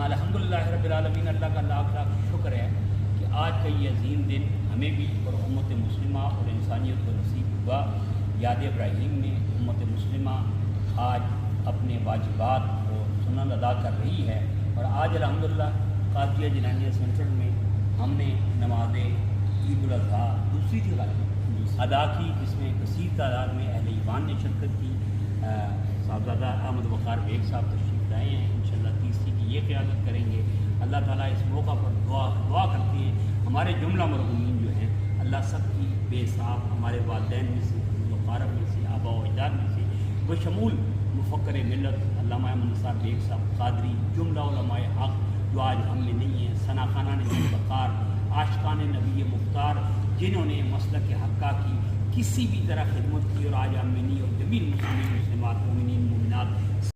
الحمدللہ رب العالمین، اللہ کا لاکھ لاکھ شکر ہے کہ آج کا یہ عظیم دن ہمیں بھی اور امت مسلمہ اور انسانیت کو نصیب ہوا۔ یاد ابراہیم میں امت مسلمہ آج اپنے واجبات اور سنن ادا کر رہی ہے، اور آج الحمدللہ قادریہ جیلانیہ سینٹر میں ہم نے نماز عید الاضحیٰ دوسری جگہ ادا کی، جس میں کثیر تعداد میں اہل ایمان نے شرکت کی۔ صاحبزادہ احمد وقار بیگ صاحب تشریف لائے ہیں، انشاءاللہ تیسری کی یہ قیادت کریں گے۔ اللہ تعالیٰ اس موقع پر دعا کرتے ہیں ہمارے جملہ مرحومین جو ہیں، اللہ سب کی بے حساب ہمارے والدین میں سے، وقارب میں سے، آبا و اجداد میں سے بشمول مفکر ملت علامہ احمد نثار بیگ صاحب قادری، جملہ علماء حق جو آج ہم میں نہیں ہیں، ثنا خانہ نے وقار، عاشقان نبی مختار جنہوں نے مسلک حقہ کی کسی بھی طرح خدمت کی، اور آج ہم میں نہیں، اور جمیل مسلمین مسلمات مومنین مومنات